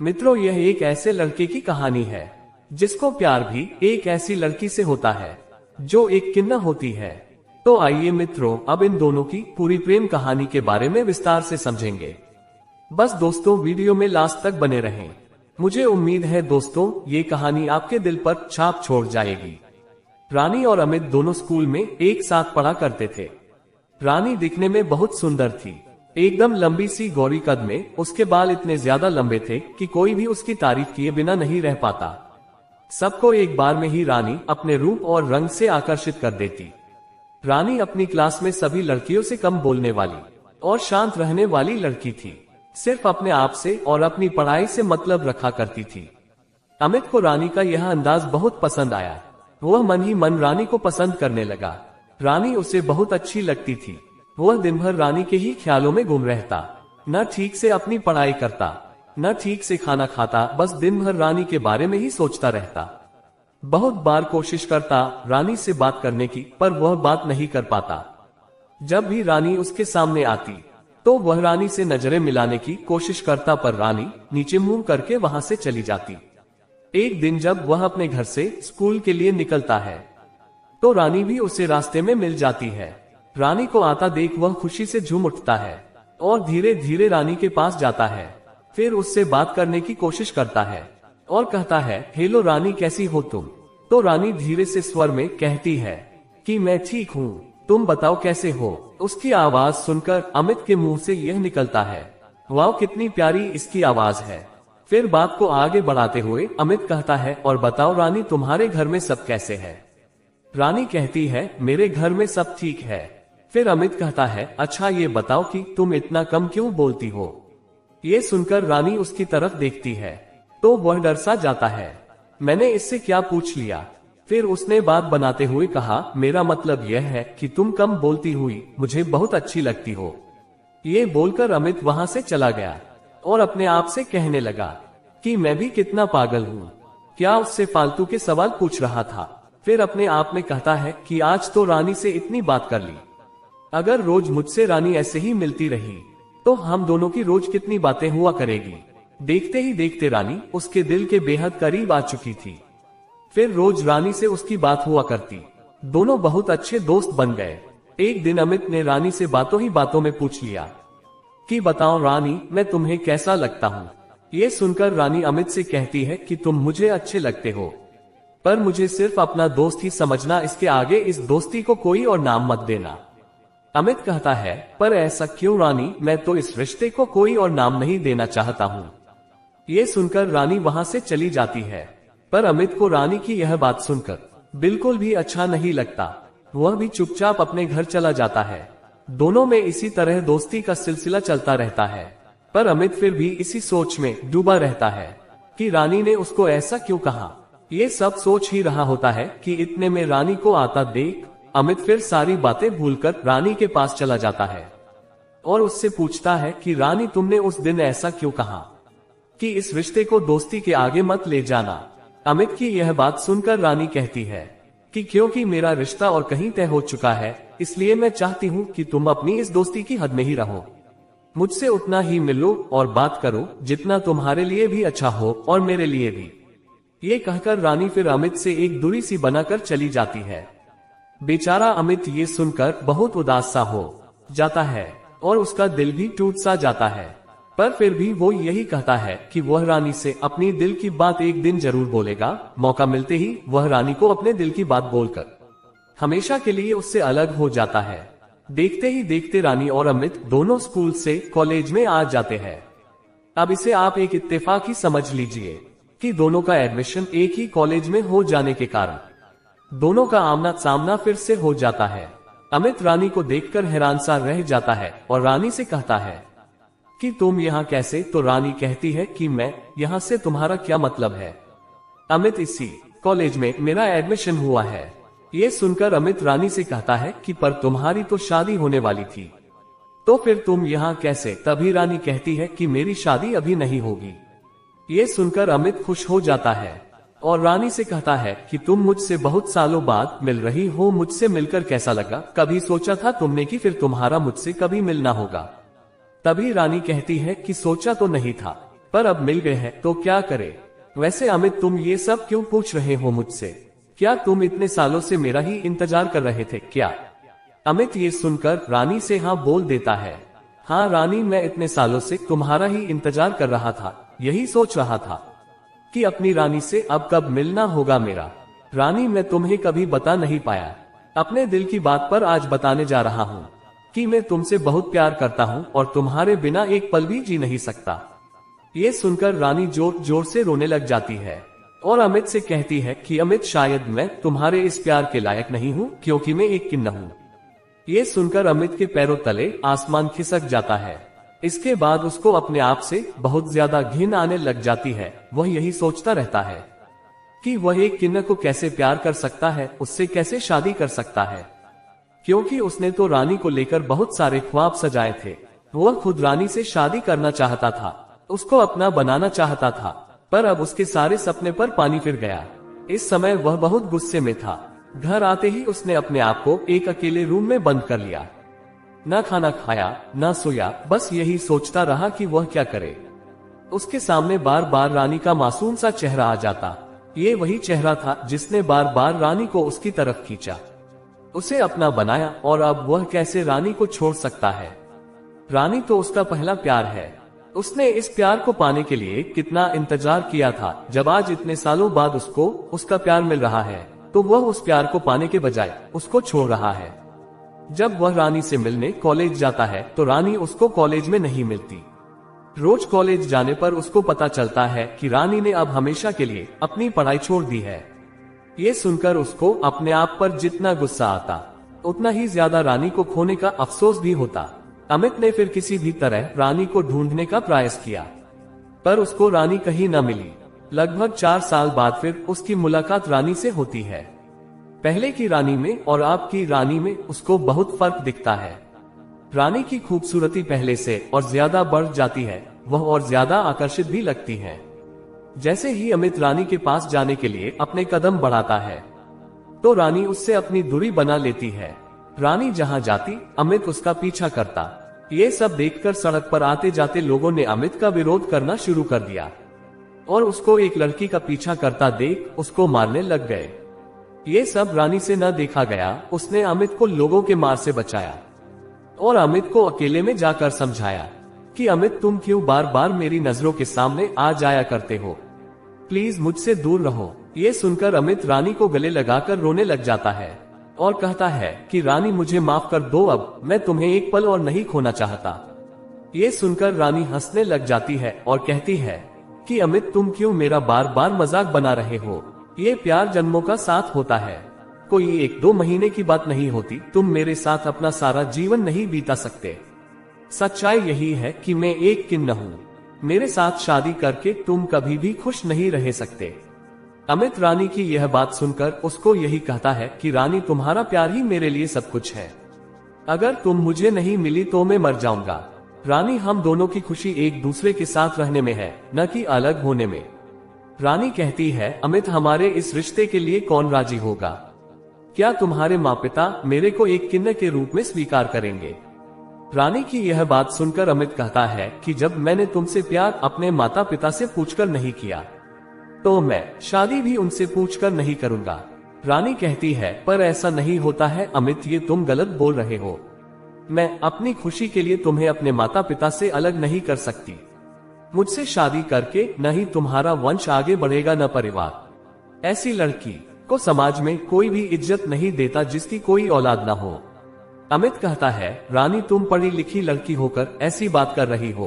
मित्रों, यह एक ऐसे लड़के की कहानी है जिसको प्यार भी एक ऐसी लड़की से होता है जो एक किन्ना होती है। तो आइए मित्रों, अब इन दोनों की पूरी प्रेम कहानी के बारे में विस्तार से समझेंगे। बस दोस्तों, वीडियो में लास्ट तक बने रहें। मुझे उम्मीद है दोस्तों, ये कहानी आपके दिल पर छाप छोड़ जाएगी। रानी और अमित दोनों स्कूल में एक साथ पढ़ा करते थे। रानी दिखने में बहुत सुंदर थी, एकदम लंबी सी गोरी कद में। उसके बाल इतने ज्यादा लंबे थे कि कोई भी उसकी तारीफ किए बिना नहीं रह पाता। सबको एक बार में ही रानी अपने रूप और रंग से आकर्षित कर देती। रानी अपनी क्लास में सभी लड़कियों से कम बोलने वाली और शांत रहने वाली लड़की थी। सिर्फ अपने आप से और अपनी पढ़ाई से मतलब रखा करती थी। अमित को रानी का यह अंदाज बहुत पसंद आया। वह मन ही मन रानी को पसंद करने लगा। रानी उसे बहुत अच्छी लगती थी। वह दिन भर रानी के ही ख्यालों में गुम रहता, न ठीक से अपनी पढ़ाई करता, न ठीक से खाना खाता, बस दिन भर रानी के बारे में ही सोचता रहता। बहुत बार कोशिश करता रानी से बात करने की, पर वह बात नहीं कर पाता। जब भी रानी उसके सामने आती तो वह रानी से नजरें मिलाने की कोशिश करता, पर रानी नीचे मुंह करके वहां से चली जाती। एक दिन जब वह अपने घर से स्कूल के लिए निकलता है तो रानी भी उसे रास्ते में मिल जाती है। रानी को आता देख वह खुशी से झूम उठता है और धीरे धीरे रानी के पास जाता है। फिर उससे बात करने की कोशिश करता है और कहता है, हेलो रानी, कैसी हो तुम? तो रानी धीरे से स्वर में कहती है कि मैं ठीक हूँ, तुम बताओ कैसे हो? उसकी आवाज सुनकर अमित के मुंह से यह निकलता है, वाह कितनी प्यारी इसकी आवाज है। फिर बात को आगे बढ़ाते हुए अमित कहता है, और बताओ रानी, तुम्हारे घर में सब कैसे है? रानी कहती है, मेरे घर में सब ठीक है। फिर अमित कहता है, अच्छा ये बताओ कि तुम इतना कम क्यों बोलती हो? ये सुनकर रानी उसकी तरफ देखती है तो वह डर सा जाता है। मैंने इससे क्या पूछ लिया? फिर उसने बात बनाते हुए कहा, मेरा मतलब यह है कि तुम कम बोलती हुई मुझे बहुत अच्छी लगती हो। ये बोलकर अमित वहां से चला गया और अपने आप से कहने लगा कि मैं भी कितना पागल हूँ, क्या उससे फालतू के सवाल पूछ रहा था। फिर अपने आप में कहता है कि आज तो रानी से इतनी बात कर ली, अगर रोज मुझसे रानी ऐसे ही मिलती रही तो हम दोनों की रोज कितनी बातें हुआ करेगी। देखते ही देखते रानी उसके दिल के बेहद करीब आ चुकी थी। फिर रोज रानी से उसकी बात हुआ करती, दोनों बहुत अच्छे दोस्त बन गए। एक दिन अमित ने रानी से बातों ही बातों में पूछ लिया कि बताओ रानी, मैं तुम्हें कैसा लगता हूँ? ये सुनकर रानी अमित से कहती है कि तुम मुझे अच्छे लगते हो, पर मुझे सिर्फ अपना दोस्त ही समझना, इसके आगे इस दोस्ती को कोई और नाम मत देना। अमित कहता है, पर ऐसा क्यों रानी, मैं तो इस रिश्ते को कोई और नाम नहीं देना चाहता हूँ। ये सुनकर रानी वहां से चली जाती है, पर अमित को रानी की यह बात सुनकर बिल्कुल भी अच्छा नहीं लगता। वह भी चुपचाप अपने घर चला जाता है। दोनों में इसी तरह दोस्ती का सिलसिला चलता रहता है, पर अमित फिर भी इसी सोच में डूबा रहता है कि रानी ने उसको ऐसा क्यों कहा। ये सब सोच ही रहा होता है कि इतने में रानी को आता देख अमित फिर सारी बातें भूलकर रानी के पास चला जाता है और उससे पूछता है कि रानी, तुमने उस दिन ऐसा क्यों कहा कि इस रिश्ते को दोस्ती के आगे मत ले जाना? अमित की यह बात सुनकर रानी कहती है कि क्योंकि मेरा रिश्ता और कहीं तय हो चुका है, इसलिए मैं चाहती हूँ कि तुम अपनी इस दोस्ती की हद में ही रहो। मुझसे उतना ही मिलो और बात करो जितना तुम्हारे लिए भी अच्छा हो और मेरे लिए भी। ये कहकर रानी फिर अमित से एक दूरी सी बनाकर चली जाती है। बेचारा अमित ये सुनकर बहुत उदास सा हो जाता है और उसका दिल भी टूट सा जाता है, पर फिर भी वो यही कहता है कि वह रानी से अपनी दिल की बात एक दिन जरूर बोलेगा। मौका मिलते ही वह रानी को अपने दिल की बात बोलकर हमेशा के लिए उससे अलग हो जाता है। देखते ही देखते रानी और अमित दोनों स्कूल से कॉलेज में आ जाते हैं। अब इसे आप एक इत्तेफाक ही समझ लीजिए कि दोनों का एडमिशन एक ही कॉलेज में हो जाने के कारण दोनों का आमना सामना फिर से हो जाता है। अमित रानी को देखकर हैरान सा रह जाता है और रानी से कहता है कि तुम यहाँ कैसे? तो रानी कहती है कि मैं यहाँ से तुम्हारा क्या मतलब है? अमित, इसी कॉलेज में मेरा एडमिशन हुआ है। ये सुनकर अमित रानी से कहता है कि पर तुम्हारी तो शादी होने वाली थी, तो फिर तुम यहाँ कैसे? तभी रानी कहती है कि मेरी शादी अभी नहीं होगी। ये सुनकर अमित खुश हो जाता है और रानी से कहता है कि तुम मुझसे बहुत सालों बाद मिल रही हो, मुझसे मिलकर कैसा लगा? कभी सोचा था तुमने कि फिर तुम्हारा मुझसे कभी मिलना होगा? तभी रानी कहती है कि सोचा तो नहीं था, पर अब मिल गए हैं तो क्या करे। वैसे अमित, तुम ये सब क्यों पूछ रहे हो मुझसे? क्या तुम इतने सालों से मेरा ही इंतजार कर रहे थे क्या? अमित ये सुनकर रानी से हाँ बोल देता है। हाँ रानी, मैं इतने सालों से तुम्हारा ही इंतजार कर रहा था। यही सोच रहा था कि अपनी रानी से अब कब मिलना होगा मेरा। रानी, मैं तुम्हें कभी बता नहीं पाया। अपने दिल की बात पर आज बताने जा रहा हूँ कि मैं तुमसे बहुत प्यार करता हूँ और तुम्हारे बिना एक पल भी जी नहीं सकता। ये सुनकर रानी जोर जोर से रोने लग जाती है और अमित से कहती है कि अमित, शायद मैं तुम्हारे इस प्यार के लायक नहीं हूँ, क्योंकि मैं एक किन्नर हूँ। ये सुनकर अमित के पैरों तले आसमान खिसक जाता है। इसके बाद उसको अपने आप से बहुत ज्यादा घिन आने लग जाती है। वह यही सोचता रहता है कि वह एक किन्नर को कैसे प्यार कर सकता है, उससे कैसे शादी कर सकता है, क्योंकि उसने तो रानी को लेकर बहुत सारे ख्वाब सजाए थे। वह खुद रानी से शादी करना चाहता था, उसको अपना बनाना चाहता था, पर अब उसके सारे सपने पर पानी फिर गया। इस समय वह बहुत गुस्से में था। घर आते ही उसने अपने आप को एक अकेले रूम में बंद कर लिया। न खाना खाया, न सोया, बस यही सोचता रहा कि वह क्या करे। उसके सामने बार बार रानी का मासूम सा चेहरा आ जाता। ये वही चेहरा था जिसने बार बार रानी को उसकी तरफ खींचा, उसे अपना बनाया, और अब वह कैसे रानी को छोड़ सकता है। रानी तो उसका पहला प्यार है। उसने इस प्यार को पाने के लिए कितना इंतजार किया था। जब आज इतने सालों बाद उसको उसका प्यार मिल रहा है, तो वह उस प्यार को पाने के बजाय उसको छोड़ रहा है। जब वह रानी से मिलने कॉलेज जाता है तो रानी उसको कॉलेज में नहीं मिलती। रोज कॉलेज जाने पर उसको पता चलता है कि रानी ने अब हमेशा के लिए अपनी पढ़ाई छोड़ दी है। ये सुनकर उसको अपने आप पर जितना गुस्सा आता, उतना ही ज्यादा रानी को खोने का अफसोस भी होता। अमित ने फिर किसी भी तरह रानी को ढूंढने का प्रयास किया, पर उसको रानी कहीं न मिली। लगभग 4 साल बाद फिर उसकी मुलाकात रानी से होती है। पहले की रानी में और अब की रानी में उसको बहुत फर्क दिखता है। रानी की खूबसूरती पहले से और ज्यादा बढ़ जाती है, वह और ज्यादा आकर्षित भी लगती है। जैसे ही अमित रानी के पास जाने के लिए अपने कदम बढ़ाता है, तो रानी उससे अपनी दूरी बना लेती है। रानी जहां जाती, अमित उसका पीछा करता। ये सब देखकर सड़क पर आते जाते लोगों ने अमित का विरोध करना शुरू कर दिया और उसको एक लड़की का पीछा करता देख उसको मारने लग गए। ये सब रानी से न देखा गया। उसने अमित को लोगों के मार से बचाया और अमित को अकेले में जाकर समझाया कि अमित, तुम क्यों बार बार मेरी नजरों के सामने आ जाया करते हो? प्लीज मुझसे दूर रहो। ये सुनकर अमित रानी को गले लगाकर रोने लग जाता है और कहता है कि रानी, मुझे माफ कर दो, अब मैं तुम्हें एक पल और नहीं खोना चाहता। ये सुनकर रानी हंसने लग जाती है और कहती है कि अमित, तुम क्यों मेरा बार बार मजाक बना रहे हो? ये प्यार जन्मों का साथ होता है, कोई 1-2 महीने की बात नहीं होती। तुम मेरे साथ अपना सारा जीवन नहीं बीता सकते। सच्चाई यही है कि मैं एक किन्नर हूँ। मेरे साथ शादी करके तुम कभी भी खुश नहीं रह सकते। अमित रानी की यह बात सुनकर उसको यही कहता है कि रानी, तुम्हारा प्यार ही मेरे लिए सब कुछ है। अगर तुम मुझे नहीं मिली तो मैं मर जाऊंगा। रानी, हम दोनों की खुशी एक दूसरे के साथ रहने में है, न कि अलग होने में। रानी कहती है, अमित, हमारे इस रिश्ते के लिए कौन राजी होगा? क्या तुम्हारे माँ पिता मेरे को एक किन्नर के रूप में स्वीकार करेंगे? रानी की यह बात सुनकर अमित कहता है कि जब मैंने तुमसे प्यार अपने माता पिता से पूछकर नहीं किया, तो मैं शादी भी उनसे पूछकर नहीं करूंगा। रानी कहती है, पर ऐसा नहीं होता है अमित, ये तुम गलत बोल रहे हो। मैं अपनी खुशी के लिए तुम्हें अपने माता पिता से अलग नहीं कर सकती। मुझसे शादी करके न ही तुम्हारा वंश आगे बढ़ेगा, न परिवार। ऐसी लड़की को समाज में कोई भी इज्जत नहीं देता जिसकी कोई औलाद न हो। अमित कहता है, रानी, तुम पढ़ी लिखी लड़की होकर ऐसी बात कर रही हो।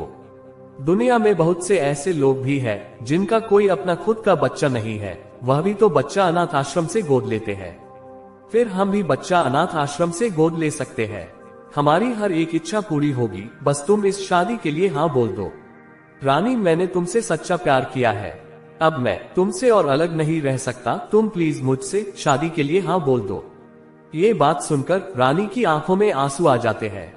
दुनिया में बहुत से ऐसे लोग भी हैं जिनका कोई अपना खुद का बच्चा नहीं है, वह भी तो बच्चा अनाथ आश्रम से गोद लेते हैं। फिर हम भी बच्चा अनाथ आश्रम से गोद ले सकते हैं। हमारी हर एक इच्छा पूरी होगी, बस तुम इस शादी के लिए हाँ बोल दो। रानी, मैंने तुमसे सच्चा प्यार किया है, अब मैं तुमसे और अलग नहीं रह सकता। तुम प्लीज मुझसे शादी के लिए हाँ बोल दो। ये बात सुनकर रानी की आंखों में आंसू आ जाते हैं।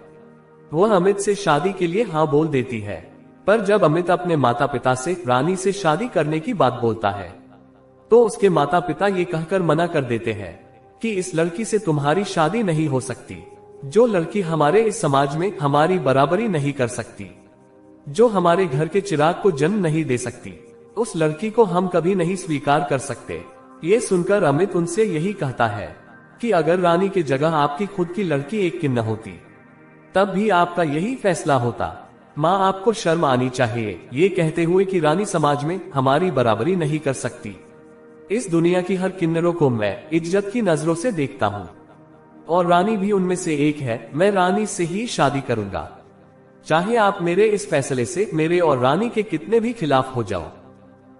वह अमित से शादी के लिए हाँ बोल देती है, पर जब अमित अपने माता पिता से रानी से शादी करने की बात बोलता है, तो उसके माता पिता ये कहकर मना कर देते हैं कि इस लड़की से तुम्हारी शादी नहीं हो सकती। जो लड़की हमारे इस समाज में हमारी बराबरी नहीं कर सकती, जो हमारे घर के चिराग को जन्म नहीं दे सकती, उस लड़की को हम कभी नहीं स्वीकार कर सकते। ये सुनकर अमित उनसे यही कहता है कि अगर रानी की जगह आपकी खुद की लड़की एक किन्नर होती, तब भी आपका यही फैसला होता। माँ, आपको शर्म आनी चाहिए ये कहते हुए कि रानी समाज में हमारी बराबरी नहीं कर सकती। इस दुनिया की हर किन्नरों को मैं इज्जत की नजरों से देखता हूँ और रानी भी उनमें से एक है। मैं रानी से ही शादी करूंगा, चाहे आप मेरे इस फैसले से मेरे और रानी के कितने भी खिलाफ हो जाओ।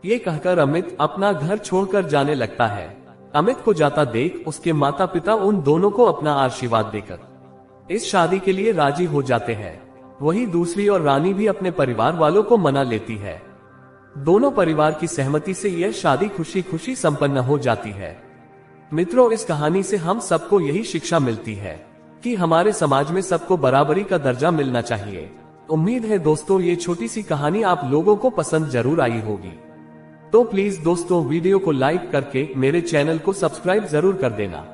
ये कहकर अमित अपना घर छोड़कर जाने लगता है। अमित को जाता देख उसके माता पिता उन दोनों को अपना आशीर्वाद देकर इस शादी के लिए राजी हो जाते हैं। वही दूसरी और रानी भी अपने परिवार वालों को मना लेती है। दोनों परिवार की सहमति से यह शादी खुशी खुशी संपन्न हो जाती है। मित्रों, इस कहानी से हम सबको यही शिक्षा मिलती है कि हमारे समाज में सबको बराबरी का दर्जा मिलना चाहिए। उम्मीद है दोस्तों ये छोटी सी कहानी आप लोगों को पसंद जरूर आई होगी। तो प्लीज दोस्तों वीडियो को लाइक करके मेरे चैनल को सब्सक्राइब जरूर कर देना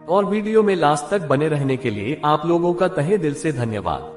और वीडियो में लास्ट तक बने रहने के लिए आप लोगों का तहे दिल से धन्यवाद।